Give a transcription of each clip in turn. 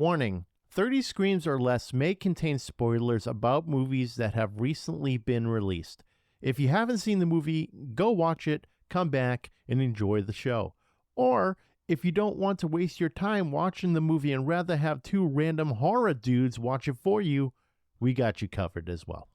Warning, 30 Screams or Less may contain spoilers about movies that have recently been released. If you haven't seen the movie, go watch it, come back, and enjoy the show. Or, if you don't want to waste your time watching the movie and rather have two random horror dudes watch it for you, we got you covered as well.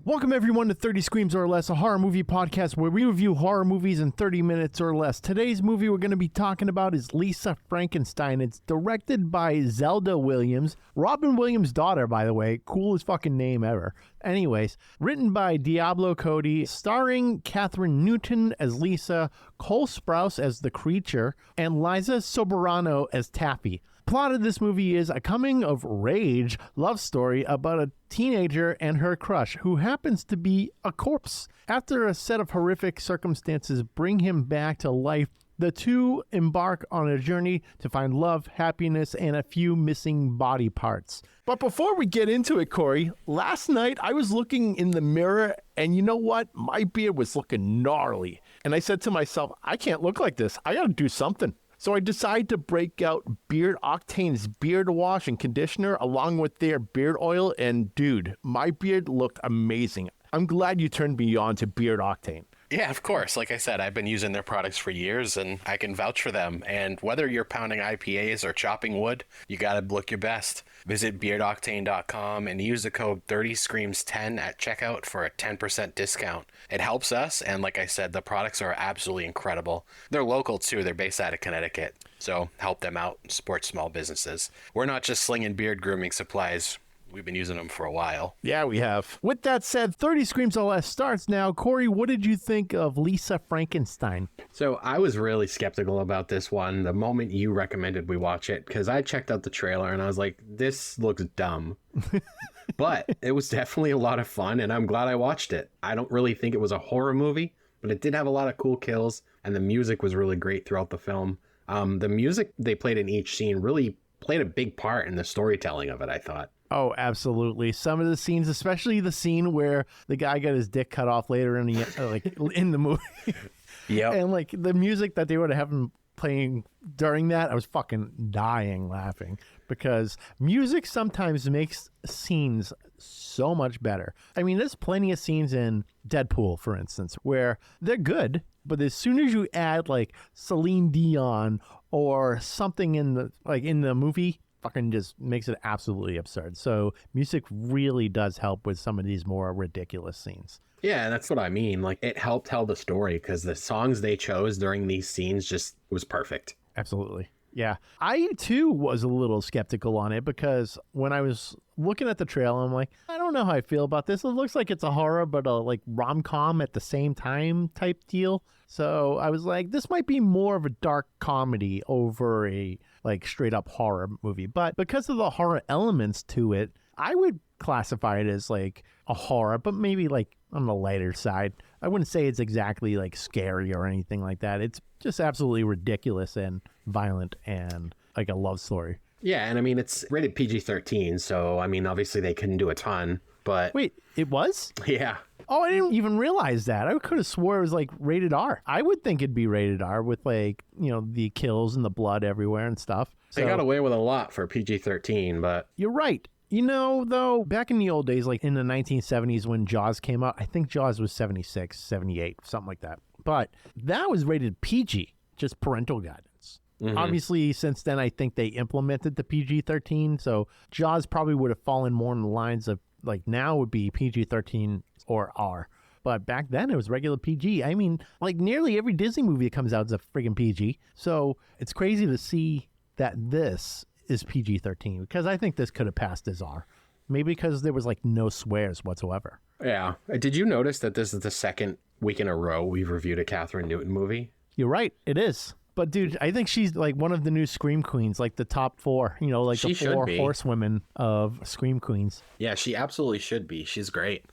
Welcome everyone to 30 Screams or Less, a horror movie podcast where we review horror movies in 30 minutes or less. Today's movie we're going to be talking about is Lisa Frakenstein. It's directed by Zelda Williams, Robin Williams' daughter, by the way. Coolest fucking name ever. Anyways, written by Diablo Cody, starring Kathryn Newton as Lisa, Cole Sprouse as the creature, and Liza Soberano as Taffy. Plot of this movie is a coming-of-rage love story about a teenager and her crush who happens to be a corpse. After a set of horrific circumstances bring him back to life, the two embark on a journey to find love, happiness, and a few missing body parts. But before we get into it, Corey, last night I was looking in the mirror and you know what? My beard was looking gnarly. And I said to myself, I can't look like this. I gotta do something. So I decided to break out Beard Octane's beard wash and conditioner along with their beard oil, and dude, my beard looked amazing. I'm glad you turned me on to Beard Octane. Yeah, of course. Like I said, I've been using their products for years and I can vouch for them. And whether you're pounding IPAs or chopping wood, you gotta look your best. Visit beardoctane.com and use the code 30screams10 at checkout for a 10% discount. It helps us, and like I said, the products are absolutely incredible. They're local too. They're based out of Connecticut. So help them out and support small businesses. We're not just slinging beard grooming supplies. We've been using them for a while. Yeah, we have. With that said, 30 Screams or Less starts now. Corey, what did you think of Lisa Frakenstein? So I was really skeptical about this one the moment you recommended we watch it, because I checked out the trailer and I was like, this looks dumb. But it was definitely a lot of fun and I'm glad I watched it. I don't really think it was a horror movie, but it did have a lot of cool kills and the music was really great throughout the film. The music they played in each scene really played a big part in the storytelling of it, I thought. Oh, absolutely. Some of the scenes, especially the scene where the guy got his dick cut off later in the movie. Yeah. And like the music that they would have him playing during that, I was fucking dying laughing because music sometimes makes scenes so much better. I mean, there's plenty of scenes in Deadpool, for instance, where they're good, but as soon as you add like Celine Dion or something in the movie, fucking just makes it absolutely absurd. So music really does help with some of these more ridiculous scenes. Yeah, that's what I mean. Like, it helped tell the story because the songs they chose during these scenes just was perfect. Absolutely. Yeah. I, too, was a little skeptical on it because when I was looking at the trailer, I'm like, I don't know how I feel about this. It looks like it's a horror, but a like rom-com at the same time type deal. So I was like, this might be more of a dark comedy over a like straight up horror movie. But because of the horror elements to it, I would classify it as like a horror, but maybe like on the lighter side. I wouldn't say it's exactly like scary or anything like that. It's just absolutely ridiculous and violent and like a love story. Yeah, and I mean, it's rated PG-13, so I mean, obviously they couldn't do a ton, but... Wait, it was? Yeah. Oh, I didn't even realize that. I could have swore it was like rated R. I would think it'd be rated R with like, you know, the kills and the blood everywhere and stuff. They got away with a lot for PG-13, but... You're right. You know, though, back in the old days, like in the 1970s when Jaws came out, I think Jaws was 76, 78, something like that. But that was rated PG, just parental guidance. Mm-hmm. Obviously, since then, I think they implemented the PG-13, so Jaws probably would have fallen more in the lines of, like, now would be PG-13 or R. But back then, it was regular PG. I mean, like, nearly every Disney movie that comes out is a friggin' PG. So it's crazy to see that this is PG-13, because I think this could have passed as R. Maybe because there was, like, no swears whatsoever. Yeah. Did you notice that this is the second week in a row we've reviewed a Kathryn Newton movie? You're right. It is. But, dude, I think she's, like, one of the new Scream Queens, like the top four, you know, like the four horsewomen of Scream Queens. Yeah, she absolutely should be. She's great.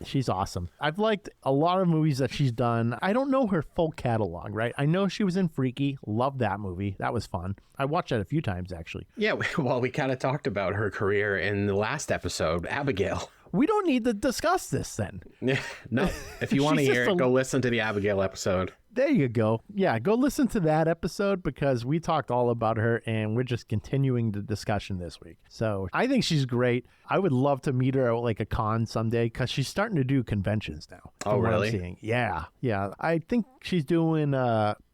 She's awesome. I've liked a lot of movies that she's done. I don't know her full catalog, right? I know she was in Freaky. Love that movie. That was fun. I watched that a few times, actually. Yeah, well, we kind of talked about her career in the last episode, Abigail. We don't need to discuss this then. Yeah, no. If you want to She's hear just it, a- go listen to the Abigail episode. There you go. Yeah, go listen to that episode because we talked all about her and we're just continuing the discussion this week. So I think she's great. I would love to meet her at like a con someday because she's starting to do conventions now. Oh, from what I'm really? seeing. Yeah. I think she's doing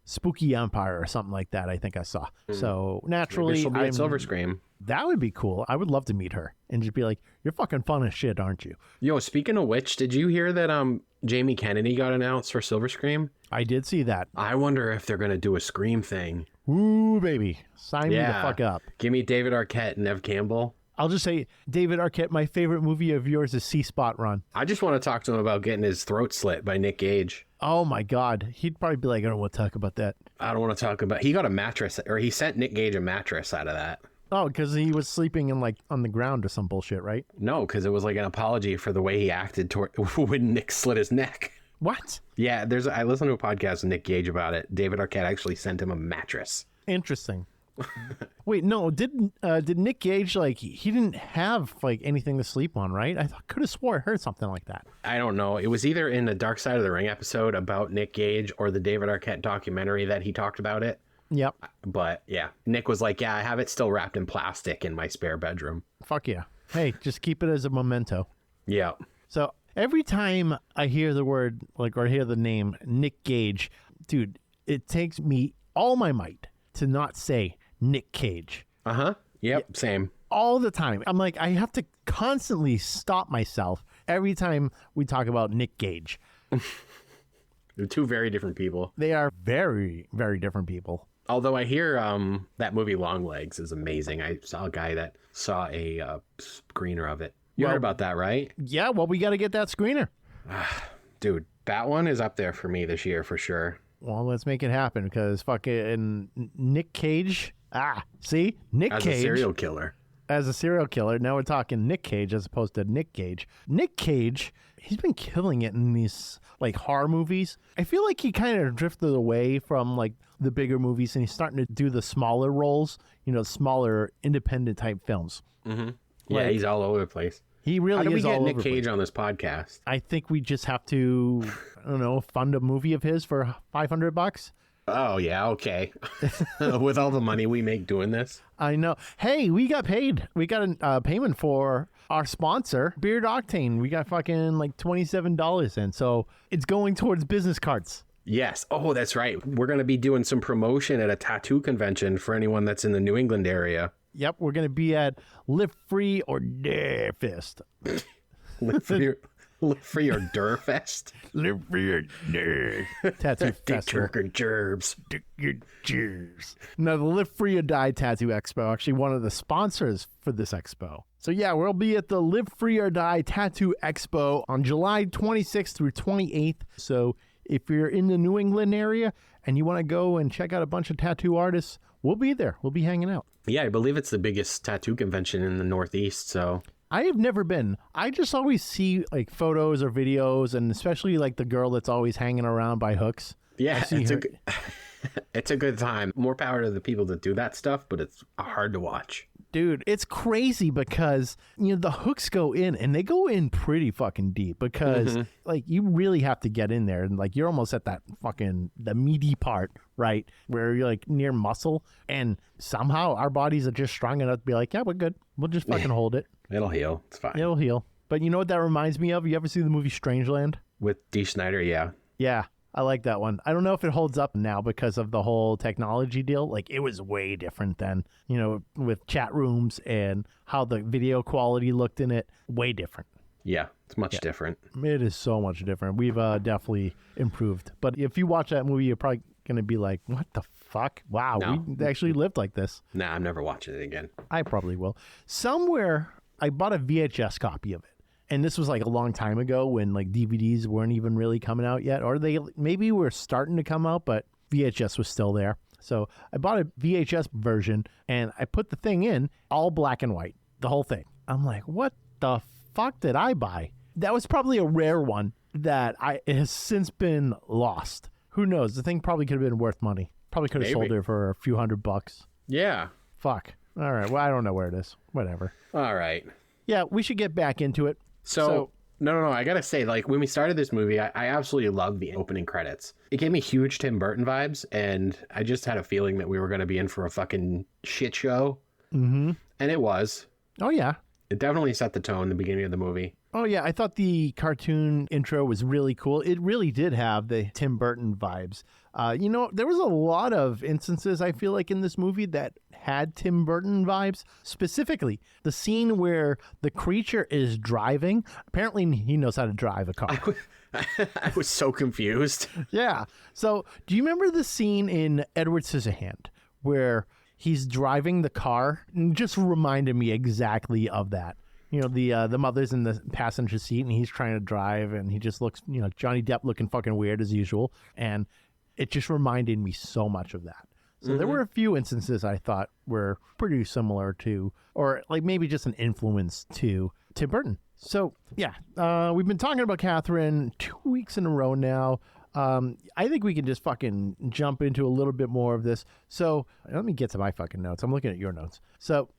Spooky Empire or something like that. I think I saw. So naturally, Maybe she'll be at Silver Scream. that would be cool. I would love to meet her and just be like, "You're fucking fun as shit, aren't you?" Yo, speaking of which, did you hear that Jamie Kennedy got announced for Silver Scream? I did see that. I wonder if they're going to do a Scream thing. Ooh, baby, sign me the fuck up. Give me David Arquette and Nev Campbell. I'll just say, David Arquette, my favorite movie of yours is C Spot Run. I just want to talk to him about getting his throat slit by Nick Gage. Oh my God. He'd probably be like, I don't want to talk about that. I don't want to talk about... He got a mattress, or he sent Nick Gage a mattress out of that. Oh, because he was sleeping in like on the ground or some bullshit, right? No, because it was like an apology for the way he acted when Nick slit his neck. What? Yeah, I listened to a podcast with Nick Gage about it. David Arquette actually sent him a mattress. Interesting. Wait, no, did Nick Gage, like, he didn't have like anything to sleep on, right? I could have swore I heard something like that. I don't know. It was either in the Dark Side of the Ring episode about Nick Gage or the David Arquette documentary that he talked about it. Yep. But yeah, Nick was like, yeah, I have it still wrapped in plastic in my spare bedroom. Fuck yeah. Hey, just keep it as a memento. Yeah. So every time I hear the word, like, or hear the name Nick Gage, dude, it takes me all my might to not say Nick Cage. Uh-huh. Yep, same. All the time. I'm like, I have to constantly stop myself every time we talk about Nick Gage. They're two very different people. They are very, very different people. Although I hear that movie Longlegs is amazing. I saw a guy that saw a screener of it. You heard about that, right? Yeah, well, we got to get that screener. Dude, that one is up there for me this year for sure. Well, let's make it happen because fucking Nick Cage. See? Nick As Cage. a serial killer. As a serial killer. Now we're talking Nick Cage as opposed to Nick Gage. Nick Cage, he's been killing it in these like horror movies. I feel like he kind of drifted away from like the bigger movies and he's starting to do the smaller roles, you know, smaller independent type films. Mm-hmm. Yeah, Like, he's all over the place. he really How do we is get all Nick over the Cage place. on this podcast? I think we just have to, I don't know, fund a movie of his for $500. Oh, yeah, okay. With all the money we make doing this. I know. Hey, we got paid. We got a payment for our sponsor, Beard Octane. We got fucking like $27 in. So it's going towards business cards. Yes. Oh, that's right. We're going to be doing some promotion at a tattoo convention for anyone that's in the New England area. Yep, we're going to be at Live Free or Die Fist. Live free or Durfest. Live Free or Die Tattoo Dick Festival. Jerker Gerbs. Cheers. No, the Live Free or Die Tattoo Expo, actually one of the sponsors for this expo. So yeah, we'll be at the Live Free or Die Tattoo Expo on July 26th through 28th. So if you're in the New England area and you want to go and check out a bunch of tattoo artists, we'll be there. We'll be hanging out. Yeah, I believe it's the biggest tattoo convention in the Northeast, so... I have never been. I just always see like photos or videos, and especially like the girl that's always hanging around by hooks. Yeah, see it's her- it's a good time. More power to the people that do that stuff, but it's hard to watch. Dude, it's crazy because, you know, the hooks go in and they go in pretty fucking deep because like you really have to get in there and like you're almost at that fucking the meaty part, right? Where you're like near muscle, and somehow our bodies are just strong enough to be like, yeah, we're good. We'll just fucking hold it. It'll heal. It's fine. It'll heal. But you know what that reminds me of? You ever see the movie Strangeland? With Dee Snider, yeah. Yeah, I like that one. I don't know if it holds up now because of the whole technology deal. Like, it was way different then, you know, with chat rooms and how the video quality looked in it. Way different. Yeah, it's much different. It is so much different. We've definitely improved. But if you watch that movie, you're probably going to be like, what the fuck? Wow, No. we actually lived like this. Nah, I'm never watching it again. I probably will. Somewhere, I bought a VHS copy of it. And this was like a long time ago when like DVDs weren't even really coming out yet. Or they maybe were starting to come out, but VHS was still there. So I bought a VHS version and I put the thing in all black and white, the whole thing. I'm like, what the fuck did I buy? that was probably a rare one that it has since been lost. Who knows? The thing probably could have been worth money. Probably could have sold it for a few $100. Yeah. Fuck. All right. Well, I don't know where it is. Whatever. All right. Yeah, we should get back into it. So no. I gotta say, like, when we started this movie, I absolutely loved the opening credits. It gave me huge Tim Burton vibes, and I just had a feeling that we were gonna be in for a fucking shit show. Mm-hmm. And it was. Oh, yeah. It definitely set the tone in the beginning of the movie. Oh, yeah. I thought the cartoon intro was really cool. It really did have the Tim Burton vibes. There was a lot of instances, I feel like, in this movie that had Tim Burton vibes. Specifically, the scene where the creature is driving. Apparently, he knows how to drive a car. I was so confused. Yeah. So, do you remember the scene in Edward Scissorhand where he's driving the car? And just reminded me exactly of that. You know, the mother's in the passenger seat and he's trying to drive and he just looks, Johnny Depp looking fucking weird as usual. And it just reminded me so much of that. So there were a few instances I thought were pretty similar to, or like maybe just an influence to Tim Burton. So, yeah, we've been talking about Kathryn 2 weeks in a row now. I think we can just fucking jump into a little bit more of this. So let me get to my fucking notes. I'm looking at your notes. So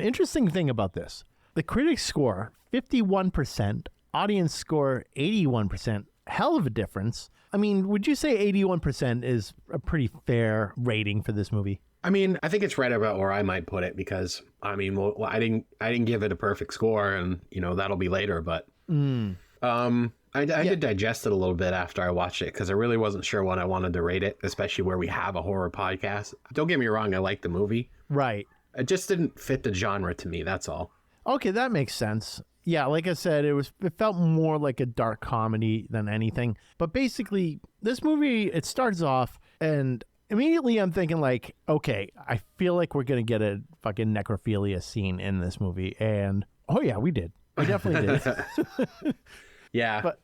interesting thing about this. The critics score 51%, audience score 81%. Hell of a difference. I mean, would you say 81% is a pretty fair rating for this movie? I mean, I think it's right about where I might put it because, I mean, well, I didn't give it a perfect score, and that'll be later. But I did digest it a little bit after I watched it because I really wasn't sure what I wanted to rate it, especially where we have a horror podcast. Don't get me wrong, I like the movie. Right. It just didn't fit the genre to me. That's all. Okay, that makes sense. Yeah, like I said, it felt more like a dark comedy than anything. But basically, this movie, it starts off, and immediately I'm thinking like, okay, I feel like we're going to get a fucking necrophilia scene in this movie. And, oh yeah, we did. We definitely did. Yeah. But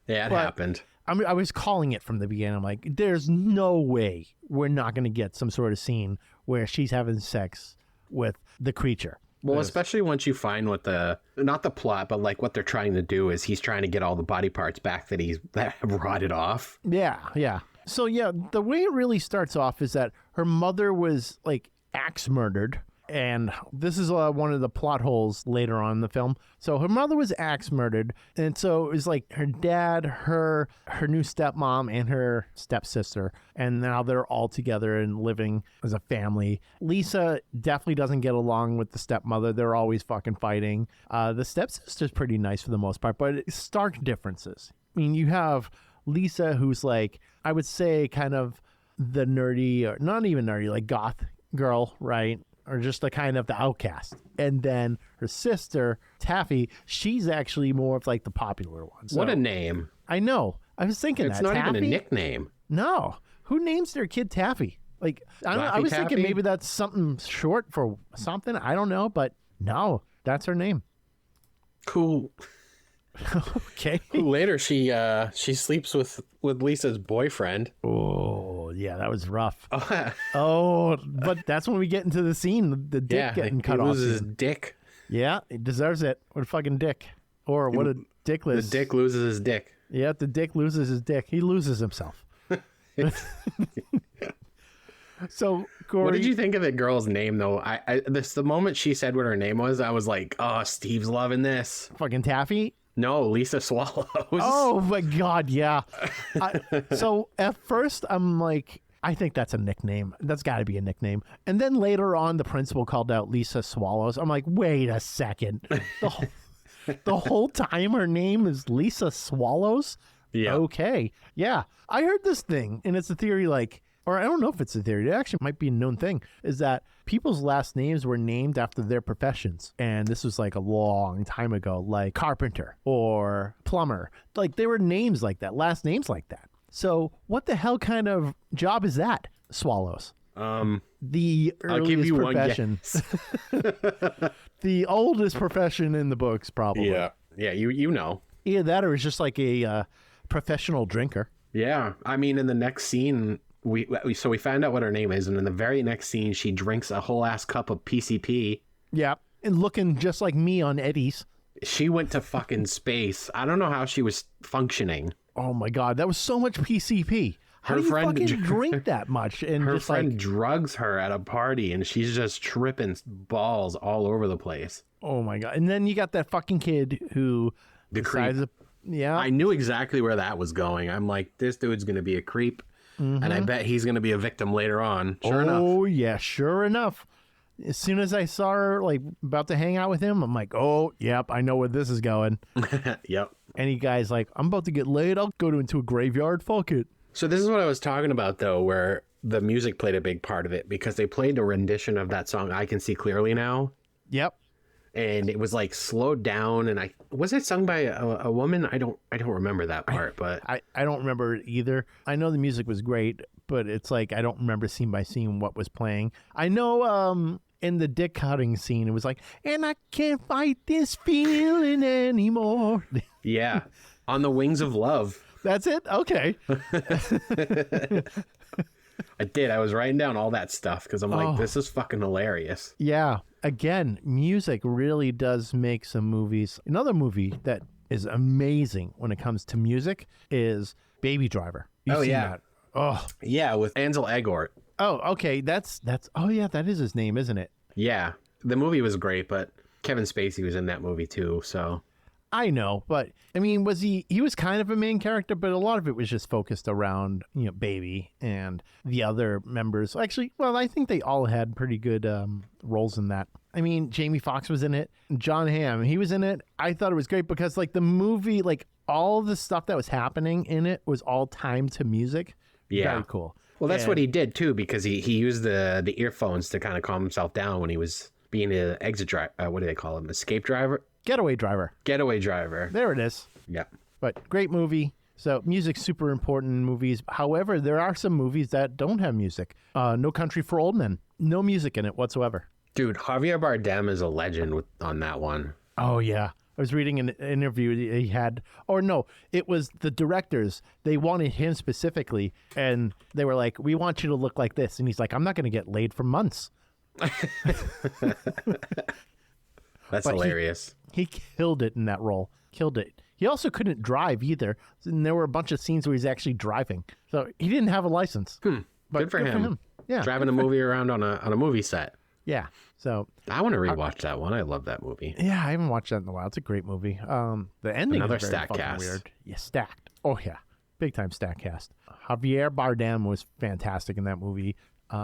it happened. I was calling it from the beginning. I'm like, there's no way we're not going to get some sort of scene where she's having sex with the creature. Well, especially once you find not the plot, but like what they're trying to do is he's trying to get all the body parts back that have rotted off. Yeah, yeah. So yeah, the way it really starts off is that her mother was like axe murdered. And this is one of the plot holes later on in the film. So her mother was axe murdered. And so it was like her dad, her new stepmom, and her stepsister. And now they're all together and living as a family. Lisa definitely doesn't get along with the stepmother. They're always fucking fighting. The stepsister's pretty nice for the most part, but it's stark differences. I mean, you have Lisa, who's like, I would say kind of the nerdy, or not even nerdy, like goth girl, right? Or just the kind of the outcast. And then her sister, Taffy, she's actually more of like the popular one. So, what a name. I know. I was thinking it's not Taffy? even a nickname. No. Who names their kid Taffy? Like, I was thinking maybe that's something short for something. I don't know. But no, that's her name. Cool. Okay. Later, she sleeps with Lisa's boyfriend. Oh, yeah, that was rough. Oh, but that's when we get into the scene, the dick getting cut off. He loses his dick. Yeah, he deserves it. What a fucking dick. Or what a dickless. The dick loses his dick. Yeah, the dick loses his dick. He loses himself. So, Corey, what did you think of the girl's name, though? The moment she said what her name was, I was like, oh, Steve's loving this. Fucking Taffy? No, Lisa Swallows. Oh, my God, yeah. So, at first, I'm like, I think that's a nickname. That's got to be a nickname. And then later on, the principal called out Lisa Swallows. I'm like, wait a second. The whole time her name is Lisa Swallows? Yeah. Okay. Yeah. I heard this thing, and it's a theory like, or I don't know if it's a theory, it actually might be a known thing, is that people's last names were named after their professions. And this was like a long time ago, like carpenter or plumber. Like they were names like that, last names like that. So what the hell kind of job is that, Swallows? The earliest I'll give you profession. One guess. The oldest profession in the books, probably. Yeah. Yeah, you know. Either that or it's just like a professional drinker. Yeah. I mean, in the next scene, we find out what her name is, and in the very next scene, she drinks a whole ass cup of PCP. Yeah. And looking just like me on Eddie's. She went to fucking space. I don't know how she was functioning. Oh my God, that was so much PCP. How do you fucking drink that much? And her just friend drugs her at a party, and she's just tripping balls all over the place. Oh my God. And then you got that fucking kid who decides to, yeah. I knew exactly where that was going. I'm like, this dude's going to be a creep, and I bet he's going to be a victim later on. Sure enough. Oh, yeah, sure enough. As soon as I saw her, like, about to hang out with him, I'm like, oh, yep, I know where this is going. Yep. Any guy's like, I'm about to get laid. I'll go into a graveyard. Fuck it. So this is what I was talking about, though, where the music played a big part of it, because they played a rendition of that song, I Can See Clearly Now. Yep. And it was like slowed down, and was it sung by a woman? I don't remember that part, but I don't remember it either. I know the music was great, but it's like I don't remember scene by scene what was playing. I know in the dick cutting scene it was like, and I can't fight this feeling anymore. Yeah. On the Wings of Love. That's it? Okay. I did. I was writing down all that stuff because I'm like, this is fucking hilarious. Yeah. Again, music really does make some movies. Another movie that is amazing when it comes to music is Baby Driver. You've seen that? Oh. Yeah, with Ansel Elgort. Oh, okay. That's oh yeah, that is his name, isn't it? Yeah. The movie was great, but Kevin Spacey was in that movie too, so I know, but I mean, he was kind of a main character, but a lot of it was just focused around, Baby and the other members. Actually, well, I think they all had pretty good roles in that. I mean, Jamie Foxx was in it. John Hamm, he was in it. I thought it was great because like the movie, like all the stuff that was happening in it was all timed to music. Yeah. Very cool. Well, that's what he did too, because he used the earphones to kind of calm himself down when he was being an exit driver. What do they call him? Escape driver? Getaway driver. Getaway driver. There it is. Yeah. But great movie. So music's super important in movies. However, there are some movies that don't have music. No Country for Old Men. No music in it whatsoever. Dude, Javier Bardem is a legend on that one. Oh, yeah. I was reading an interview he had, or no, it was the directors. They wanted him specifically, and they were like, we want you to look like this. And he's like, I'm not going to get laid for months. That's hilarious. He killed it in that role. Killed it. He also couldn't drive either. And there were a bunch of scenes where he's actually driving. So he didn't have a license. But good for him. Yeah. Driving a movie around on a movie set. Yeah. So I want to rewatch that one. I love that movie. Yeah, I haven't watched that in a while. It's a great movie. The ending Another is very stack fucking cast. weird. Yeah, stacked. Oh yeah. Big time stack cast. Javier Bardem was fantastic in that movie.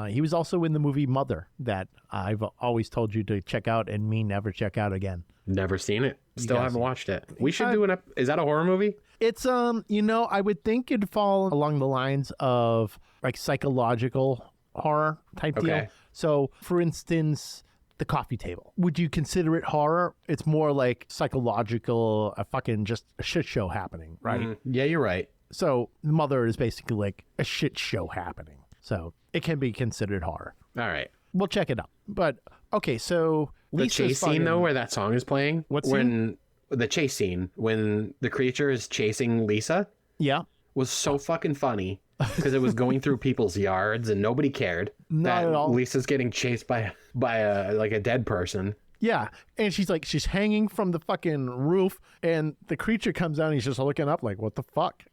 He was also in the movie Mother that I've always told you to check out and me never check out again. Never seen it. Still haven't watched it. We should do is that a horror movie? It's I would think it'd fall along the lines of like psychological horror type deal. So, for instance, The Coffee Table. Would you consider it horror? It's more like psychological, just a shit show happening, right? Mm-hmm. Yeah, you're right. So, Mother is basically like a shit show happening. So, it can be considered horror. All right. We'll check it out. But, okay, so the chase scene, though, where that song is playing? What scene? The chase scene, when the creature is chasing Lisa. Yeah. Was so fucking funny because it was going through people's yards and nobody cared. Not at all. Lisa's getting chased by a dead person. Yeah, and she's hanging from the fucking roof, and the creature comes down. And he's just looking up like, what the fuck?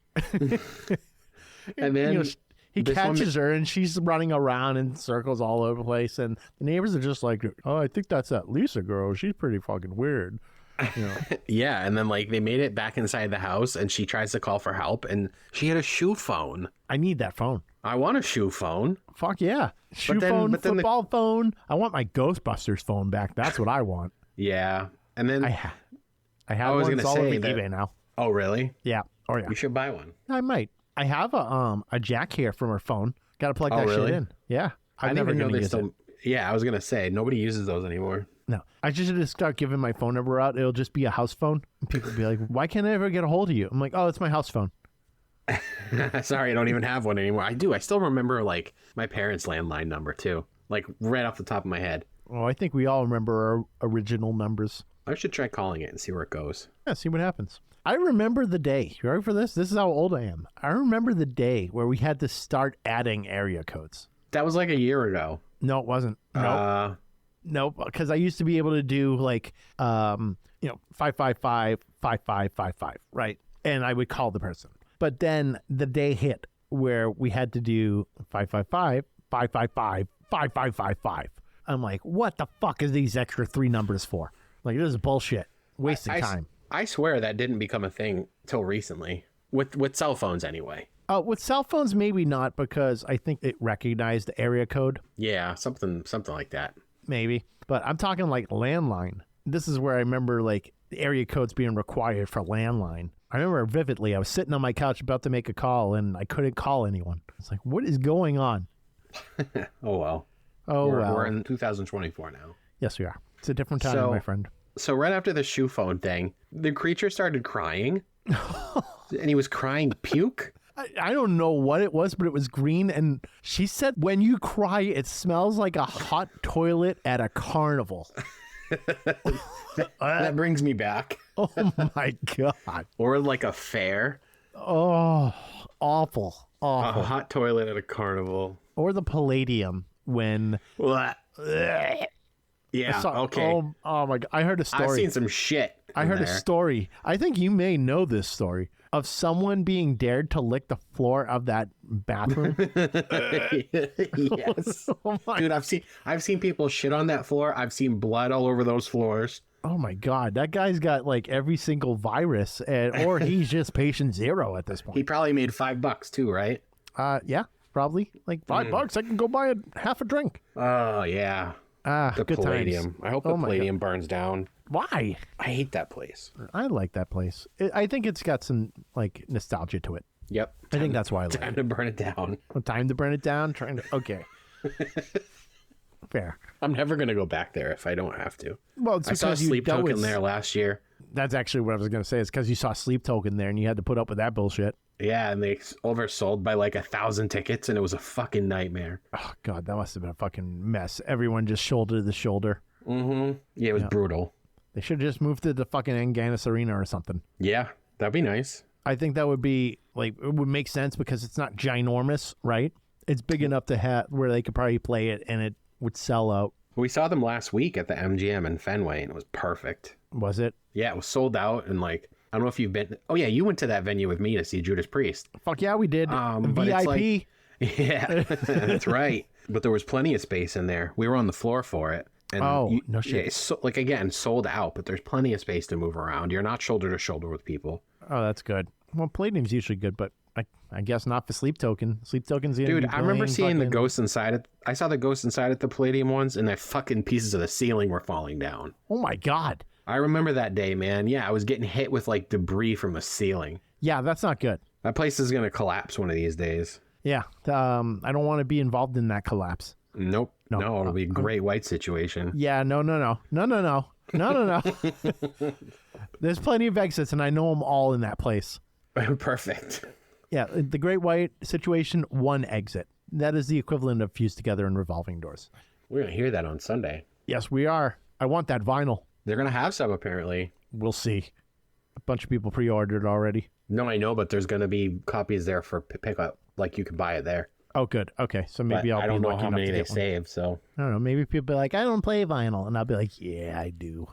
And then he catches her, and she's running around in circles all over the place. And the neighbors are just like, oh, I think that's that Lisa girl. She's pretty fucking weird. Yeah, and then they made it back inside the house, and she tries to call for help, and she had a shoe phone. I need that phone. I want a shoe phone. Fuck yeah. Shoe phone, football phone. I want my Ghostbusters phone back. That's what I want. Yeah. And then I have one. It's all over eBay now. Oh, really? Yeah. Oh, yeah. You should buy one. I might. I have a jack here from her phone. Got to plug that shit in. Yeah. I never know they still. Yeah, I was going to say, nobody uses those anymore. No, I just need to start giving my phone number out. It'll just be a house phone. And people will be like, why can't I ever get a hold of you? I'm like, oh, it's my house phone. Sorry, I don't even have one anymore. I do. I still remember my parents' landline number too. Right off the top of my head. Oh, I think we all remember our original numbers. I should try calling it and see where it goes. Yeah, see what happens. I remember the day. You ready for this? This is how old I am. I remember the day where we had to start adding area codes. That was like a year ago. No, it wasn't. No. Nope, because I used to be able to do like 555 5555, right? And I would call the person. But then the day hit where we had to do 555 555 5555. I'm like, what the fuck is these extra 3 numbers for? Like, this is bullshit. Wasting time. I swear that didn't become a thing till recently. With cell phones anyway. With cell phones, maybe not, because I think it recognized the area code. Yeah, something like that. Maybe. But I'm talking like landline. This is where I remember like the area codes being required for landline. I remember vividly, I was sitting on my couch about to make a call and I couldn't call anyone. It's like, what is going on? Oh, well. We're in 2024 now. Yes, we are. It's a different time, my friend. So right after the shoe phone thing, the creature started crying. And he was crying puke. I don't know what it was, but it was green. And she said, when you cry, it smells like a hot toilet at a carnival. That brings me back. Oh, my God. Or like a fair. Oh, awful. A hot toilet at a carnival. Or the Palladium when... Yeah, okay. Oh, my God. I heard a story. I've seen some shit. I heard a story. I think you may know this story of someone being dared to lick the floor of that bathroom. Yes. Oh my. Dude, I've seen people shit on that floor. I've seen blood all over those floors. Oh my God. That guy's got like every single virus or he's just patient zero at this point. He probably made $5 too, right? Yeah, probably like $5. I can go buy half a drink. Oh yeah. The good Palladium. times. I hope the Palladium burns down. Why? I hate that place. I like that place. I think it's got some like nostalgia to it. Yep. I think that's why I like Time to burn it down. Time to burn it down. Okay. Fair. I'm never going to go back there if I don't have to. Well, it's I saw because you Sleep dealt Token with- there last year. That's actually what I was going to say. It's because you saw Sleep Token there and you had to put up with that bullshit. Yeah, and they oversold by like 1,000 tickets, and it was a fucking nightmare. Oh, God, that must have been a fucking mess. Everyone just shoulder to shoulder. Mm-hmm. Yeah, it was brutal. They should have just moved to the fucking Anganis Arena or something. Yeah, that'd be nice. I think that would be, like, it would make sense because it's not ginormous, right? It's big enough to have where they could probably play it and it would sell out. We saw them last week at the MGM in Fenway, and it was perfect. Was it? Yeah, it was sold out, and like, I don't know if you've been... Oh, yeah, you went to that venue with me to see Judas Priest. Fuck yeah, we did. But VIP. it's like, yeah, that's right. But there was plenty of space in there. We were on the floor for it. And no shit. Yeah, it's like, again, sold out, but there's plenty of space to move around. You're not shoulder to shoulder with people. Oh, that's good. Well, Palladium's usually good, but I guess not for Sleep Token. Sleep Token's the Dude, I remember seeing the ghosts inside it. I saw the ghosts inside at the Palladium ones, and the fucking pieces of the ceiling were falling down. Oh my God. I remember that day, man. Yeah, I was getting hit with like debris from the ceiling. Yeah, that's not good. That place is going to collapse one of these days. Yeah. I don't want to be involved in that collapse. Nope. No, it'll be a great white situation. Yeah, no. There's plenty of exits, and I know them all in that place. Perfect. Yeah, the Great White situation, one exit. That is the equivalent of Fused Together and Revolving Doors. We're going to hear that on Sunday. Yes, we are. I want that vinyl. They're going to have some, apparently. We'll see. A bunch of people pre-ordered already. No, I know, but there's going to be copies there for pickup. Like, you can buy it there. Oh, good. Okay, so maybe But I'll I be don't know lucky how enough many to they get one. save, so... I don't know. Maybe people be like, I don't play vinyl. And I'll be like, yeah, I do.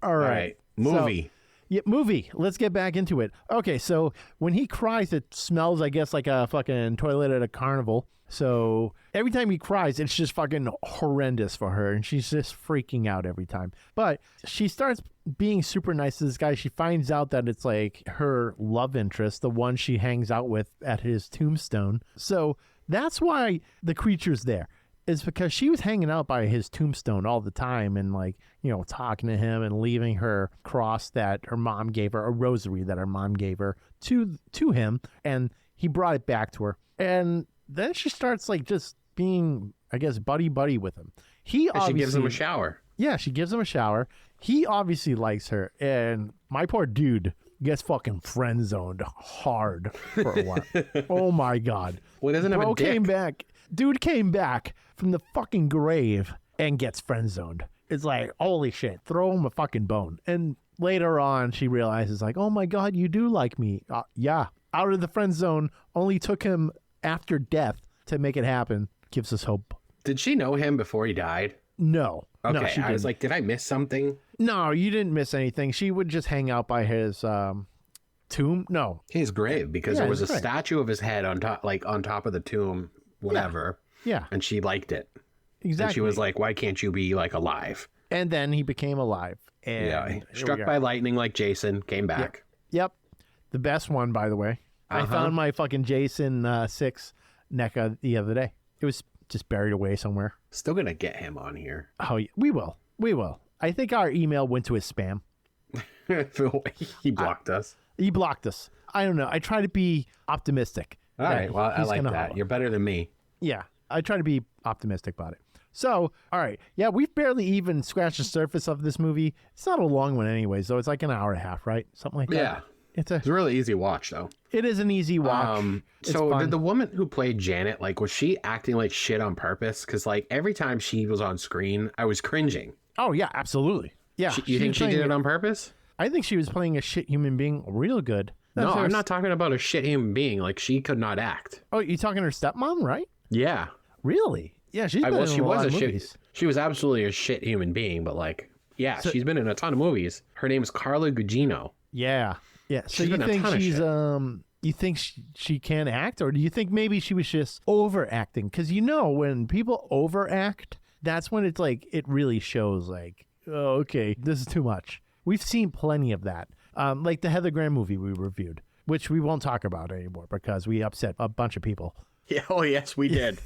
All right. Movie. Yeah, movie. Let's get back into it. Okay, so when he cries, it smells, I guess, like a fucking toilet at a carnival. So every time he cries, it's just fucking horrendous for her, and she's just freaking out every time. But she starts being super nice to this guy. She finds out that it's like her love interest, the one she hangs out with at his tombstone. So that's why the creature's there. Is because she was hanging out by his tombstone all the time and, like, you know, talking to him and leaving her cross that her mom gave her, a rosary that her mom gave her to him, and he brought it back to her. And then she starts, like, just being, I guess, buddy with him. She gives him a shower. Yeah, she gives him a shower. He obviously likes her, and my poor dude gets fucking friend zoned hard for a while. Oh my God. Well, he doesn't have a dick. Dude came back from the fucking grave and gets friend zoned. It's like, holy shit, throw him a fucking bone. And later on, she realizes, like, oh my God, you do like me. Yeah. Out of the friend zone, only took him after death to make it happen. Gives us hope. Did she know him before he died? No. Okay, No, she I was didn't. like, did I miss something? No, you didn't miss anything. She would just hang out by his tomb. No. His grave, because Yeah, there was a his grave. statue of his head on top of the tomb, whatever. Yeah, And she liked it. exactly. And she was like, why can't you be like alive? And then he became alive. And Yeah. here we Struck are. by lightning like Jason, came back. Yep. The best one, by the way. I found my fucking Jason 6 NECA the other day. It was just buried away somewhere. Still gonna get him on here. Oh, yeah, we will. We will. I think our email went to his spam. He blocked us. He blocked us. I don't know. I try to be optimistic. All right. Well, I he's like gonna that. holler. You're better than me. Yeah, I try to be optimistic about it. So, all right. Yeah, we've barely even scratched the surface of this movie. It's not a long one anyways, though. It's like an hour and a half, right? Something like that. Yeah. It's a really easy watch, though. It is an easy watch. It's So fun. did the woman who played Janet, like, was she acting like shit on purpose? Because, like, every time she was on screen, I was cringing. Oh, yeah, absolutely. Yeah. You think she did it on purpose? I think she was playing a shit human being real good. No, That's- I'm not talking about a shit human being. Like, she could not act. Oh, you talking her stepmom, right? Yeah. Really? Yeah, she's been in She a was lot a of shit. movies. She was absolutely a shit human being, but, like, yeah, she's been in a ton of movies. Her name is Carla Gugino. Yeah. Yeah. So She's you been in a think ton of she's shit. you think she can act, or do you think maybe she was just overacting? Because when people overact, that's when it's like it really shows. Like, oh, okay, this is too much. We've seen plenty of that. Like the Heather Graham movie we reviewed, which we won't talk about anymore because we upset a bunch of people. Yeah, oh, yes, we did.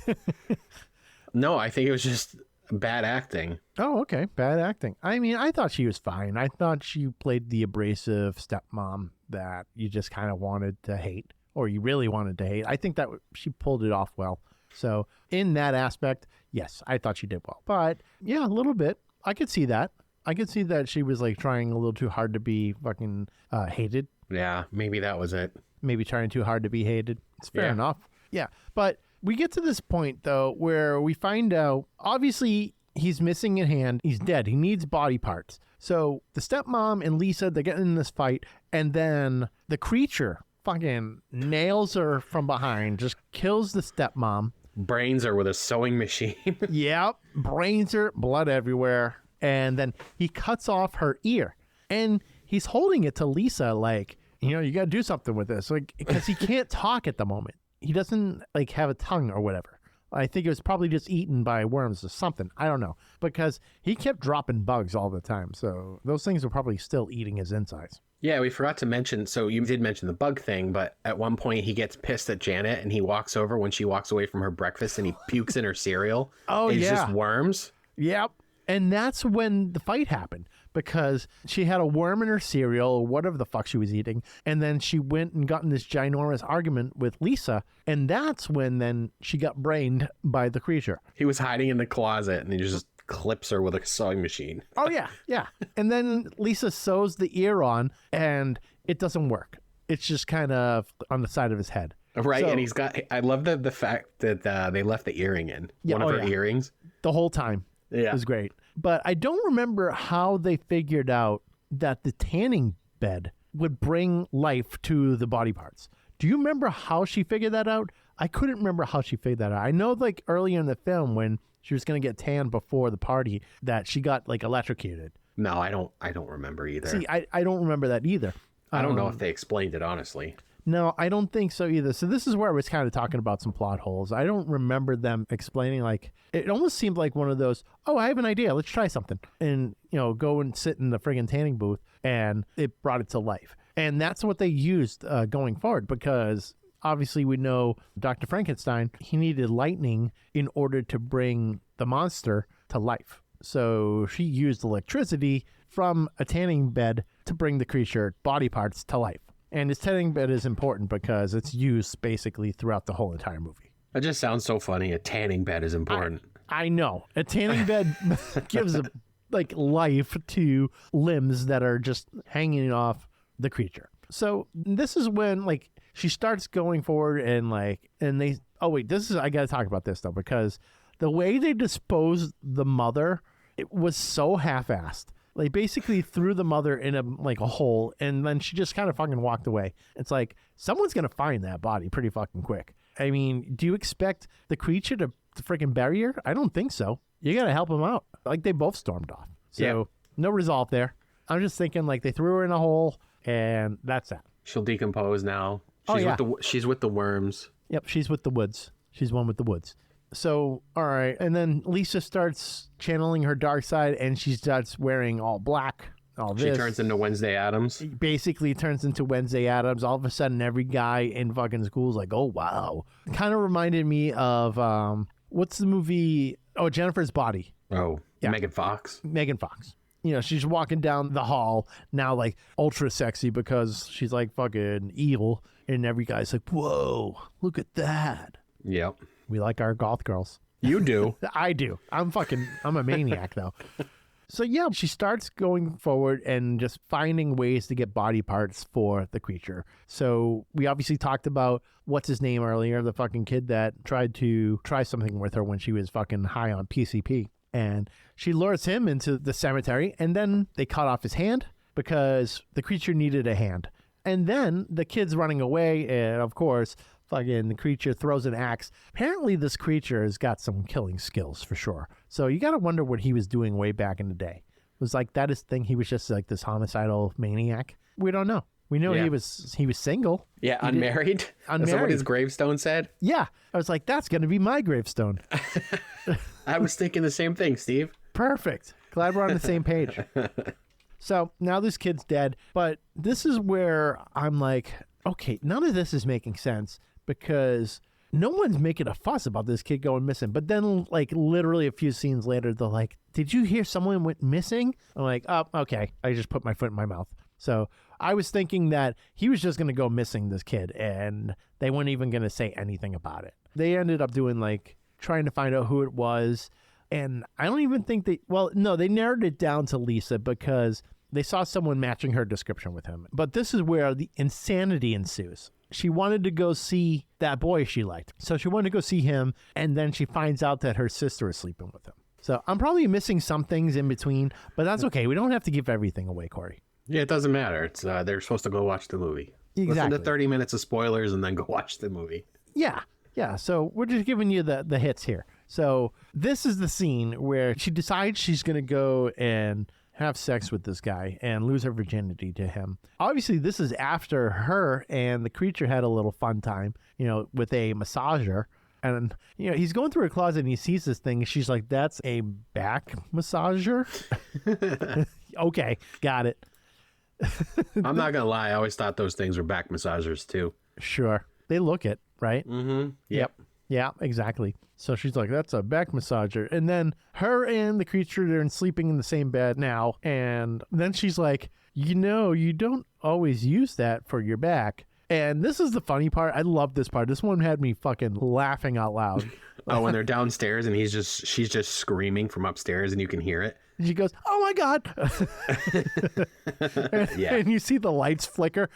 No, I think it was just bad acting. Oh, okay. Bad acting. I mean, I thought she was fine. I thought she played the abrasive stepmom that you just kind of wanted to hate, or you really wanted to hate. I think that she pulled it off well. So in that aspect, yes, I thought she did well. But yeah, a little bit. I could see that. I could see that she was like trying a little too hard to be fucking hated. Yeah, maybe that was it. Maybe trying too hard to be hated. It's fair Yeah. enough. Yeah. But we get to this point, though, where we find out, obviously, he's missing a hand. He's dead. He needs body parts. So the stepmom and Lisa, they get in this fight, and then the creature fucking nails her from behind, just kills the stepmom. Brains her with a sewing machine. Yep. Brains her, blood everywhere. And then he cuts off her ear. And he's holding it to Lisa like, you got to do something with this. Like, because he can't talk at the moment. He doesn't like have a tongue or whatever. I think it was probably just eaten by worms or something. I don't know. Because he kept dropping bugs all the time. So those things were probably still eating his insides. Yeah, we forgot to mention, so you did mention the bug thing, but at one point he gets pissed at Janet and he walks over when she walks away from her breakfast and he pukes in her cereal. Oh, It's yeah. just worms. Yep. And that's when the fight happened, because she had a worm in her cereal or whatever the fuck she was eating. And then she went and got in this ginormous argument with Lisa. And that's when then she got brained by the creature. He was hiding in the closet and he just clips her with a sewing machine. Oh, yeah. Yeah. And then Lisa sews the ear on and it doesn't work. It's just kind of on the side of his head. Right, So- and he's got, I love the fact that they left the earring in. Yeah, One of oh, her yeah. earrings. The whole time. Yeah. It was great. But I don't remember how they figured out that the tanning bed would bring life to the body parts. Do you remember how she figured that out? I couldn't remember how she figured that out. I know like earlier in the film when she was going to get tanned before the party that she got like electrocuted. No, I don't remember either. See, I don't remember that either. I don't know if they explained it, honestly. No, I don't think so either. So this is where I was kind of talking about some plot holes. I don't remember them explaining, like, it almost seemed like one of those, oh, I have an idea, let's try something. And, go and sit in the friggin' tanning booth, and it brought it to life. And that's what they used going forward, because obviously we know Dr. Frankenstein, he needed lightning in order to bring the monster to life. So she used electricity from a tanning bed to bring the creature body parts to life. And his tanning bed is important because it's used basically throughout the whole entire movie. That just sounds so funny. A tanning bed is important. I know. A tanning bed gives life to limbs that are just hanging off the creature. So this is when she starts going forward and I got to talk about this though, because the way they disposed the mother, it was so half-assed. Like basically threw the mother in a hole, and then she just kind of fucking walked away. It's like someone's gonna find that body pretty fucking quick. I mean, do you expect the creature to to freaking bury her? I don't think so. You got to help them out. Like, they both stormed off. So, no resolve there. I'm just thinking, like, they threw her in a hole, and that's that. She'll decompose now. She's with the worms. Yep, she's with the woods. She's one with the woods. So, all right. And then Lisa starts channeling her dark side, and she starts wearing all black. She turns into Wednesday Addams. Basically turns into Wednesday Addams. All of a sudden, every guy in fucking school is like, oh, wow. Kind of reminded me of, what's the movie? Oh, Jennifer's Body. Oh, yeah. Megan Fox. Megan Fox. You know, she's walking down the hall now, like, ultra sexy because she's, like, fucking evil. And every guy's like, whoa, look at that. Yep. We like our goth girls. You do. I do. I'm a maniac, though. So, yeah, she starts going forward and just finding ways to get body parts for the creature. So we obviously talked about what's his name earlier, the fucking kid that tried to try something with her when she was fucking high on PCP. And she lures him into the cemetery, and then they cut off his hand because the creature needed a hand. And then the kid's running away, and of course, fucking the creature throws an axe. Apparently, this creature has got some killing skills for sure. So you got to wonder what he was doing way back in the day. Was like that his thing? He was just like this homicidal maniac. We don't know. We know he was single. Yeah, unmarried. Unmarried. Is that what his gravestone said? Yeah, I was like, that's gonna be my gravestone. I was thinking the same thing, Steve. Perfect. Glad we're on the same page. So now this kid's dead, but this is where I'm like, okay, none of this is making sense because no one's making a fuss about this kid going missing. But then, like, literally a few scenes later, they're like, did you hear someone went missing? I'm like, oh, okay. I just put my foot in my mouth. So I was thinking that he was just going to go missing, this kid, and they weren't even going to say anything about it. They ended up doing, like, trying to find out who it was. And I don't even think they narrowed it down to Lisa because they saw someone matching her description with him. But this is where the insanity ensues. She wanted to go see that boy she liked. So she wanted to go see him, and then she finds out that her sister is sleeping with him. So I'm probably missing some things in between, but that's okay. We don't have to give everything away, Corey. Yeah, it doesn't matter. It's they're supposed to go watch the movie. Exactly. Listen to 30 minutes of spoilers and then go watch the movie. Yeah. So we're just giving you the hits here. So this is the scene where she decides she's going to go and have sex with this guy and lose her virginity to him. Obviously, this is after her and the creature had a little fun time, with a massager. And, he's going through her closet and he sees this thing. And she's like, that's a back massager? Okay, got it. I'm not going to lie. I always thought those things were back massagers, too. Sure. They look it, right? Mm-hmm. Yep. Yeah, exactly. So she's like, that's a back massager. And then her and the creature, they're sleeping in the same bed now. And then she's like, you don't always use that for your back. And this is the funny part. I love this part. This one had me fucking laughing out loud. Oh, when they're downstairs and she's just screaming from upstairs and you can hear it. And she goes, oh my God. And you see the lights flicker.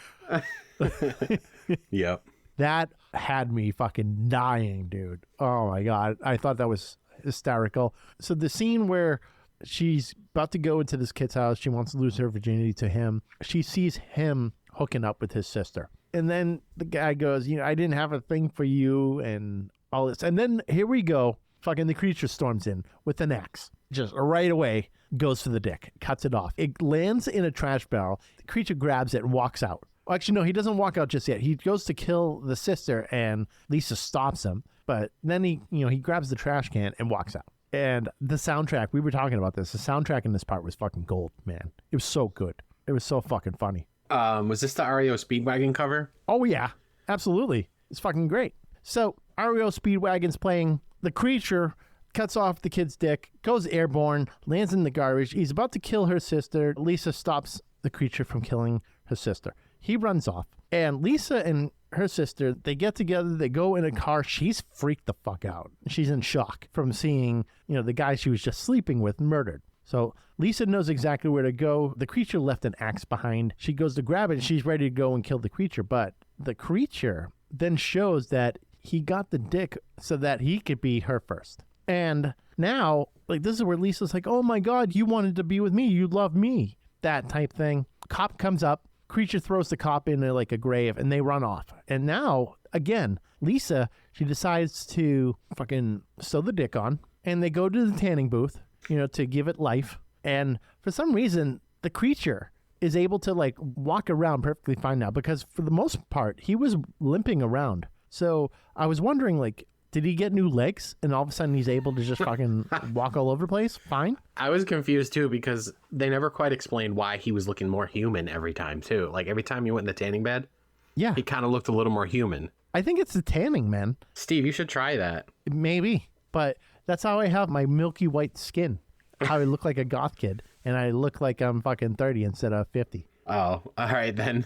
Yep. That had me fucking dying, dude. Oh my God. I thought that was hysterical. So the scene where she's about to go into this kid's house, she wants to lose her virginity to him. She sees him hooking up with his sister. And then the guy goes, I didn't have a thing for you and all this. And then here we go. Fucking the creature storms in with an axe. Just right away goes for the dick, cuts it off. It lands in a trash barrel. The creature grabs it and walks out. Well, actually, no, he doesn't walk out just yet. He goes to kill the sister and Lisa stops him. But then he grabs the trash can and walks out. And the soundtrack, we were talking about this. The soundtrack in this part was fucking gold, man. It was so good. It was so fucking funny. Was this the REO Speedwagon cover? Oh, yeah. Absolutely. It's fucking great. So REO Speedwagon's playing. The creature cuts off the kid's dick, goes airborne, lands in the garbage. He's about to kill her sister. Lisa stops the creature from killing her sister. He runs off. And Lisa and her sister, they get together. They go in a car. She's freaked the fuck out. She's in shock from seeing, the guy she was just sleeping with murdered. So Lisa knows exactly where to go. The creature left an axe behind. She goes to grab it, and she's ready to go and kill the creature. But the creature then shows that he got the dick so that he could be her first. And now, this is where Lisa's like, oh my God, you wanted to be with me. You love me. That type thing. Cop comes up. Creature throws the cop in a grave, and they run off. And now, again, Lisa, she decides to fucking sew the dick on, and they go to the tanning booth, to give it life. And for some reason, the creature is able to like walk around perfectly fine now, because for the most part, he was limping around. So I was wondering, like, did he get new legs and all of a sudden he's able to just fucking walk all over the place? Fine. I was confused too because they never quite explained why he was looking more human every time too. Like every time you went in the tanning bed, Yeah. he kind of looked a little more human. I think it's the tanning, man. Steve, you should try that. Maybe. But that's how I have my milky white skin. How I look like a goth kid. And I look like I'm fucking 30 instead of 50. Oh, all right then.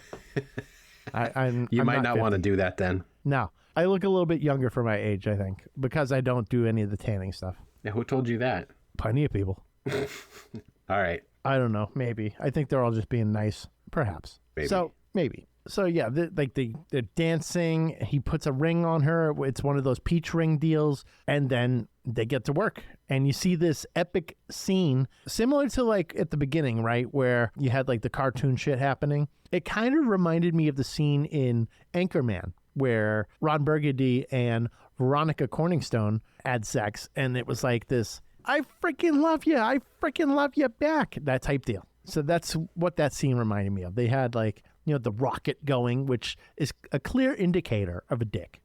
I'm might not want to do that then. No. I look a little bit younger for my age, I think, because I don't do any of the tanning stuff. Yeah, who told you that? Plenty of people. All right. I don't know. Maybe. I think they're all just being nice. Perhaps. Maybe. So, maybe. So, yeah, they're dancing. He puts a ring on her. It's one of those peach ring deals. And then they get to work. And you see this epic scene, similar to like at the beginning, right? Where you had like the cartoon shit happening. It kind of reminded me of the scene in Anchorman, where Ron Burgundy and Veronica Corningstone had sex. And it was like this, I freaking love you back, that type deal. So that's what that scene reminded me of. They had like, the rocket going, which is a clear indicator of a dick.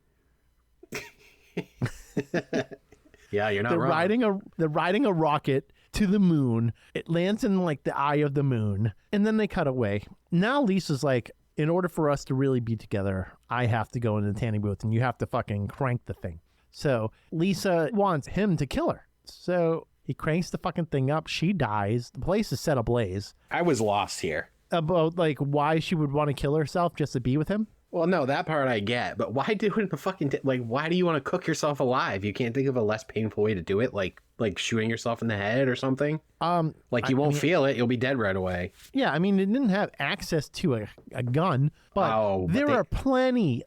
Yeah, you're not wrong. They're riding a rocket to the moon. It lands in like the eye of the moon, and then they cut away. Now Lisa's like, in order for us to really be together, I have to go into the tanning booth, and you have to fucking crank the thing. So Lisa wants him to kill her. So he cranks the fucking thing up. She dies. The place is set ablaze. I was lost here. About like why she would want to kill herself just to be with him. Well, no, that part I get, but why do it in the fucking why do you want to cook yourself alive? You can't think of a less painful way to do it, like shooting yourself in the head or something. You won't feel it; you'll be dead right away. Yeah, I mean, it didn't have access to a gun, but there are plenty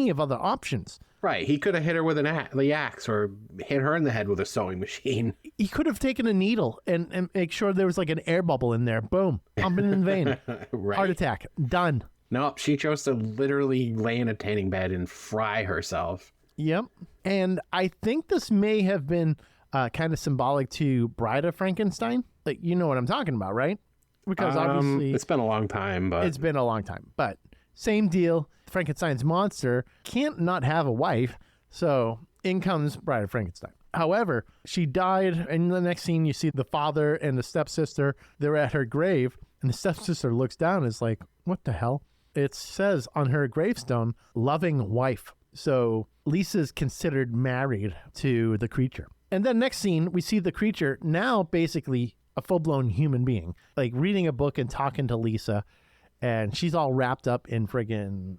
of other options. Right, he could have hit her with the axe or hit her in the head with a sewing machine. He could have taken a needle and make sure there was like an air bubble in there. Boom, pumping in the vein. Right. Heart attack, done. Nope, she chose to literally lay in a tanning bed and fry herself. Yep, and I think this may have been kind of symbolic to Bride of Frankenstein. Like, you know what I'm talking about, right? Because obviously it's been a long time, but it's been a long time. But same deal. Frankenstein's monster can't not have a wife, so in comes Bride of Frankenstein. However, she died, and in the next scene, you see the father and the stepsister. They're at her grave, and the stepsister looks down and is like, what the hell? It says on her gravestone, loving wife. So Lisa's considered married to the creature. And then next scene, we see the creature now basically a full-blown human being, like reading a book and talking to Lisa, and she's all wrapped up in friggin',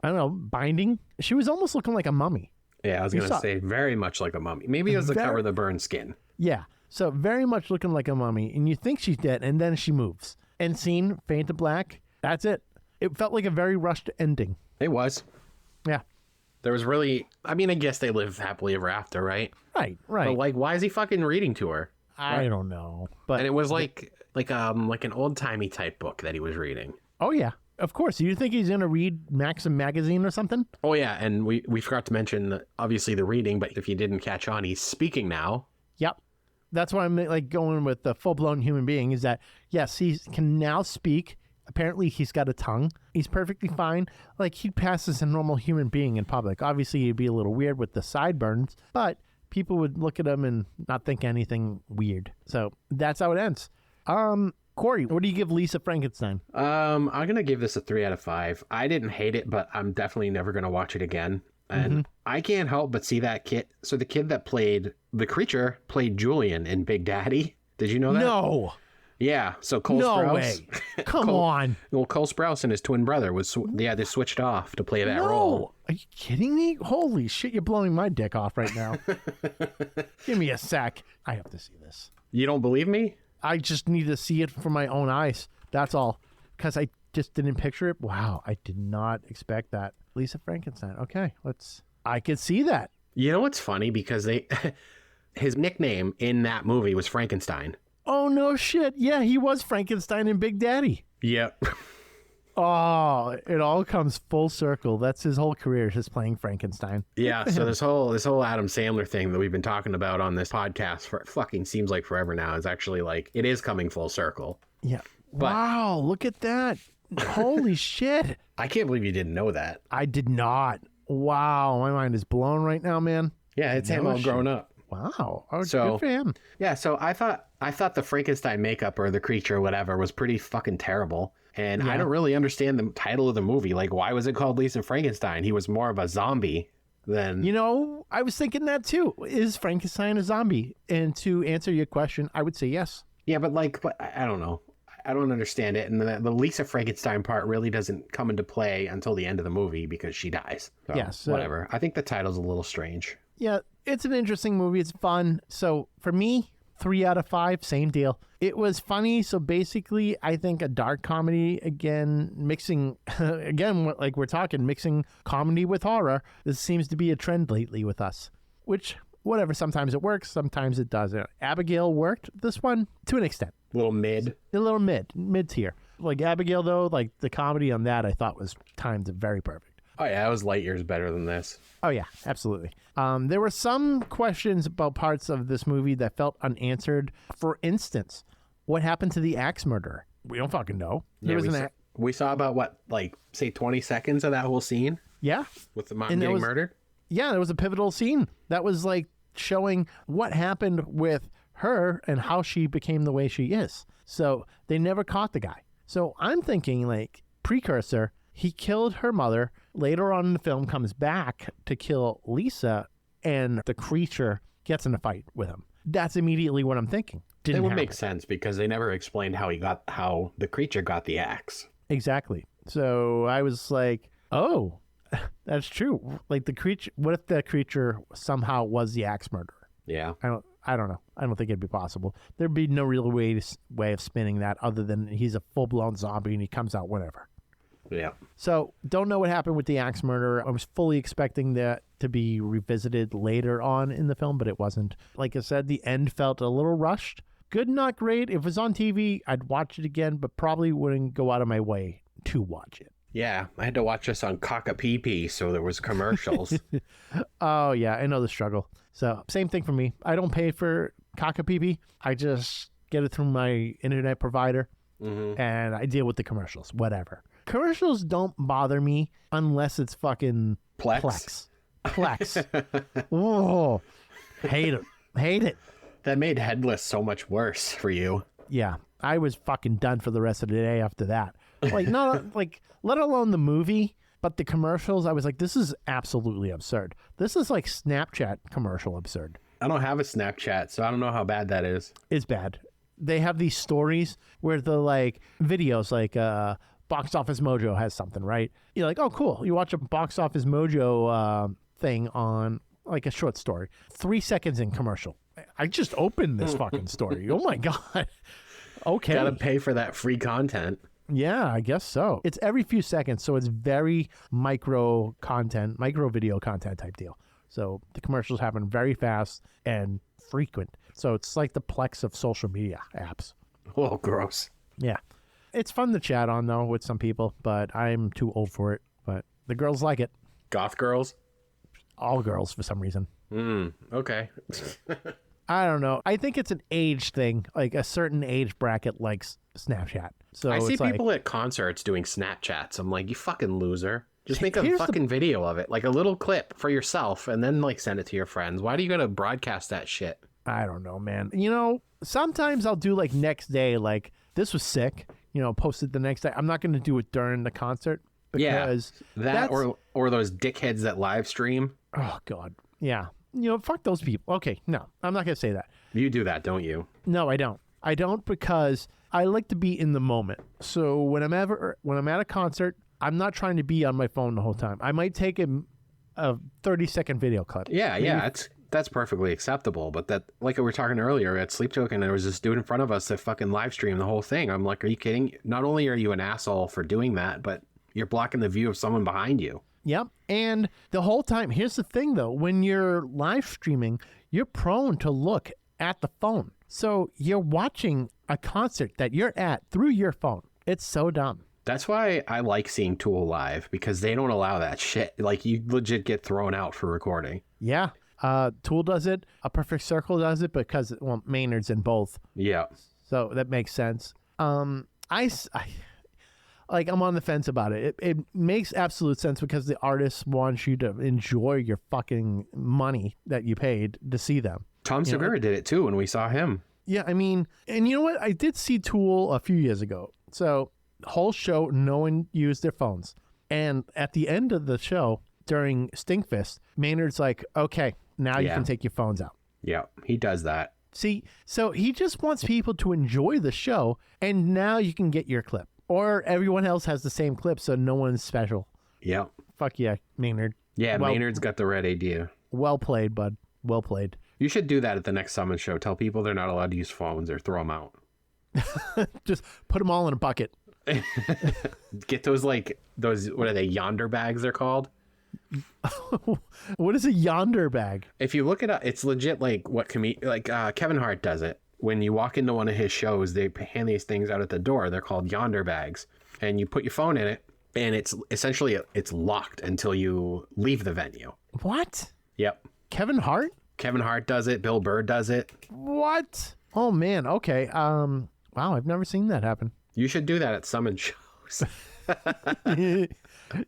I don't know, binding. She was almost looking like a mummy. Yeah, I was going to say very much like a mummy. Maybe it was to cover the burned skin. Yeah, so very much looking like a mummy, and you think she's dead, and then she moves. End scene, fade to black. That's it. It felt like a very rushed ending. It was. Yeah. There was really, I mean, I guess they live happily ever after, right? Right. But like, why is he fucking reading to her? I don't know. But and it was like an old timey type book that he was reading. Oh yeah, of course. You think he's gonna read Maxim magazine or something? Oh yeah, and we forgot to mention obviously the reading, but if you didn't catch on, he's speaking now. Yep. That's why I'm like going with the full blown human being. Is that yes, he can now speak. Apparently, he's got a tongue. He's perfectly fine. Like, he'd pass as a normal human being in public. Obviously, he'd be a little weird with the sideburns, but people would look at him and not think anything weird. So that's how it ends. Corey, what do you give Lisa Frankenstein? I'm going to give this a 3 out of 5. I didn't hate it, but I'm definitely never going to watch it again. And I can't help but see that kid. So the kid that played the creature played Julian in Big Daddy. Did you know that? No. Yeah, so Cole Sprouse. No way. Come on. Well, Cole Sprouse and his twin brother they switched off to play that role. Are you kidding me? Holy shit, you're blowing my dick off right now. Give me a sec. I have to see this. You don't believe me? I just need to see it for my own eyes. That's all. Because I just didn't picture it. Wow, I did not expect that. Lisa Frankenstein. Okay, I could see that. You know what's funny? Because his nickname in that movie was Frankenstein. Oh, no shit. Yeah, he was Frankenstein in Big Daddy. Yep. Oh, it all comes full circle. That's his whole career, just playing Frankenstein. Yeah, so this whole Adam Sandler thing that we've been talking about on this podcast for fucking seems like forever now is actually like it is coming full circle. Yeah. But- wow, look at that. Holy shit. I can't believe you didn't know that. I did not. Wow, my mind is blown right now, man. Yeah, it's him all grown up. Wow. Oh, So- good for him. Yeah, so I thought the Frankenstein makeup or the creature or whatever was pretty fucking terrible. And I don't really understand the title of the movie. Like, why was it called Lisa Frankenstein? He was more of a zombie than... You know, I was thinking that too. Is Frankenstein a zombie? And to answer your question, I would say yes. Yeah, but I don't know. I don't understand it. And the Lisa Frankenstein part really doesn't come into play until the end of the movie because she dies. So, Yes. whatever. I think the title's a little strange. Yeah, it's an interesting movie. It's fun. So for me, 3 out of 5, same deal. It was funny. So basically, I think a dark comedy, again, mixing, again, like we're talking, mixing comedy with horror. This seems to be a trend lately with us, which, whatever, sometimes it works, sometimes it doesn't. Abigail worked this one to an extent. A little mid. A little mid tier. Like Abigail, though, like the comedy on that I thought was timed very perfect. Oh, yeah, it was light years better than this. Oh, yeah, absolutely. There were some questions about parts of this movie that felt unanswered. For instance, what happened to the axe murderer? We don't fucking know. We saw about, what, like, say 20 seconds of that whole scene Yeah. with the mom getting murdered? Yeah, there was a pivotal scene. That was like showing what happened with her and how she became the way she is. So they never caught the guy. So I'm thinking like precursor, he killed her mother. Later on in the film comes back to kill Lisa and the creature gets in a fight with him. That's immediately what I'm thinking. It would make sense because they never explained how the creature got the axe. Exactly. So I was like, oh, that's true. Like the creature, what if the creature somehow was the axe murderer? Yeah. I don't know. I don't think it'd be possible. There'd be no real way of spinning that other than he's a full-blown zombie and he comes out whenever. Yeah. So don't know what happened with the axe murderer. I was fully expecting that to be revisited later on in the film, but it wasn't. Like I said, the end felt a little rushed. Good, not great. If it was on TV, I'd watch it again, but probably wouldn't go out of my way to watch it. Yeah, I had to watch this on Cock-a-Pee-Pee, so there was commercials. Oh, yeah, I know the struggle. So same thing for me. I don't pay for Cock-a-Pee-Pee. I just get it through my internet provider, and I deal with the commercials, whatever. Commercials don't bother me unless it's fucking Plex. Oh, hate it. Hate it. That made Headless so much worse for you. Yeah, I was fucking done for the rest of the day after that. Like, not like, let alone the movie, but the commercials, I was like, this is absolutely absurd. This is like Snapchat commercial absurd. I don't have a Snapchat, so I don't know how bad that is. It's bad. They have these stories where the like videos, like Box Office Mojo has something, right? You're like, oh, cool. You watch a Box Office Mojo thing on like a short story. 3 seconds in commercial. I just opened this fucking story. Oh my God. Okay. Gotta pay for that free content. Yeah, I guess so. It's every few seconds, so it's very micro video content type deal. So the commercials happen very fast and frequent. So it's like the Plex of social media apps. Oh, gross. Yeah. It's fun to chat on, though, with some people, but I'm too old for it. But the girls like it. Goth girls? All girls, for some reason. Okay. I don't know. I think it's an age thing. Like a certain age bracket likes Snapchat. So I see it's like, people at concerts doing Snapchats. I'm like, you fucking loser. Just make a Here's fucking video of it. Like a little clip for yourself and then like send it to your friends. Why do you gotta broadcast that shit? I don't know, man. You know, sometimes I'll do like next day, like this was sick, you know, post it the next day. I'm not going to do it during the concert because that or those dickheads that live stream. Oh God. Yeah. You know, fuck those people. Okay. No, I'm not going to say that. You do that, don't you? No, I don't. I don't because I like to be in the moment. So when I'm at a concert, I'm not trying to be on my phone the whole time. I might take a 30-second video clip. Yeah, that's perfectly acceptable. But that, like we were talking earlier at Sleep Token, there was this dude in front of us that fucking live streamed the whole thing. I'm like, are you kidding? Not only are you an asshole for doing that, but you're blocking the view of someone behind you. Yep. And the whole time, here's the thing though, when you're live streaming, you're prone to look at the phone. So you're watching a concert that you're at through your phone. It's so dumb. That's why I like seeing Tool live, because they don't allow that shit. Like, you legit get thrown out for recording. Yeah. Tool does it. A Perfect Circle does it because, well, Maynard's in both. Yeah. So that makes sense. I'm on the fence about it. It makes absolute sense because the artist wants you to enjoy your fucking money that you paid to see them. Tom Segura did it too when we saw him. Yeah, I mean, and you know what? I did see Tool a few years ago. So whole show, no one used their phones. And at the end of the show, during Stinkfist, Maynard's like, okay, now you can take your phones out. Yeah, he does that. See, so he just wants people to enjoy the show, and now you can get your clip. Or everyone else has the same clip, so no one's special. Yeah. Fuck yeah, Maynard. Yeah, Maynard's got the right idea. Well played, bud. Well played. You should do that at the next Summon show. Tell people they're not allowed to use phones or throw them out. Just put them all in a bucket. Get those, what are they, yonder bags they're called? What is a yonder bag? If you look it up, it's legit Kevin Hart does it. When you walk into one of his shows, they hand these things out at the door. They're called yonder bags. And you put your phone in it, and it's essentially locked until you leave the venue. What? Yep. Kevin Hart? Kevin Hart does it. Bill Burr does it. What? Oh, man. Okay. Wow, I've never seen that happen. You should do that at Summon shows.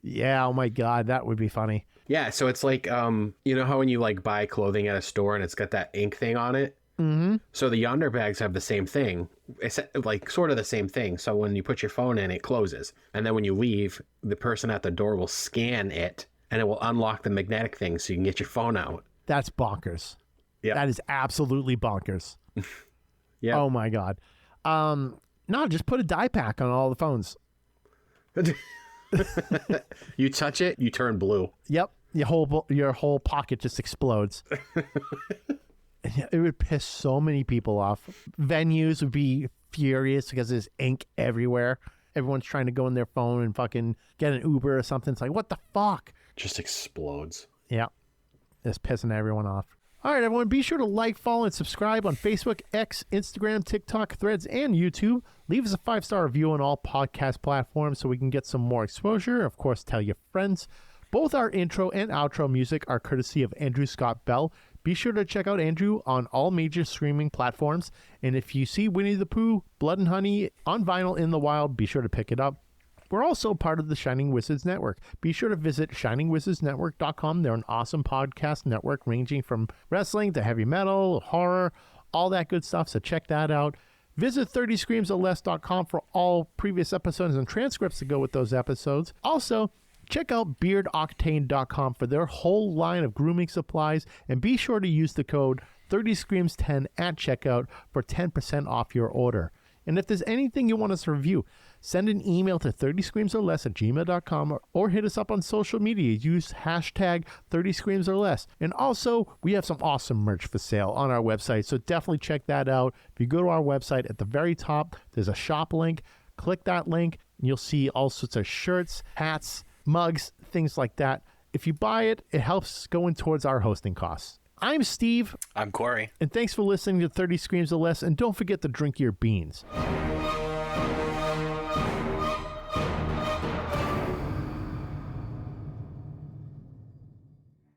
Yeah, oh my God, that would be funny. Yeah, so it's like, you know how when you buy clothing at a store and it's got that ink thing on it? Mm-hmm. So the yonder bags have the same thing. It's sort of the same thing. So when you put your phone in, it closes. And then when you leave, the person at the door will scan it and it will unlock the magnetic thing so you can get your phone out. That's bonkers. Yeah. That is absolutely bonkers. Yeah. Oh my God. No, just put a die pack on all the phones. You touch it, you turn blue. Yep. Your whole pocket just explodes. It would piss so many people off. Venues would be furious because there's ink everywhere. Everyone's trying to go on their phone and fucking get an Uber or something. It's like, what the fuck? Just explodes. Yeah. It's pissing everyone off. All right, everyone, be sure to like, follow, and subscribe on Facebook, X, Instagram, TikTok, Threads, and YouTube. Leave us a 5-star review on all podcast platforms so we can get some more exposure. Of course, tell your friends. Both our intro and outro music are courtesy of Andrew Scott Bell. Be sure to check out Andrew on all major streaming platforms. And if you see Winnie the Pooh, Blood and Honey on vinyl in the wild, be sure to pick it up. We're also part of the Shining Wizards Network. Be sure to visit shiningwizardsnetwork.com. They're an awesome podcast network ranging from wrestling to heavy metal, horror, all that good stuff. So check that out. Visit 30screamsorless.com for all previous episodes and transcripts to go with those episodes. Also, check out beardoctane.com for their whole line of grooming supplies. And be sure to use the code 30screams10 at checkout for 10% off your order. And if there's anything you want us to review, send an email to 30screamsorless@gmail.com or hit us up on social media. Use hashtag 30screamsorless. And also, we have some awesome merch for sale on our website, so definitely check that out. If you go to our website, at the very top, there's a shop link. Click that link, and you'll see all sorts of shirts, hats, mugs, things like that. If you buy it, it helps going towards our hosting costs. I'm Steve. I'm Corey. And thanks for listening to 30 Screams or Less. And don't forget to drink your beans.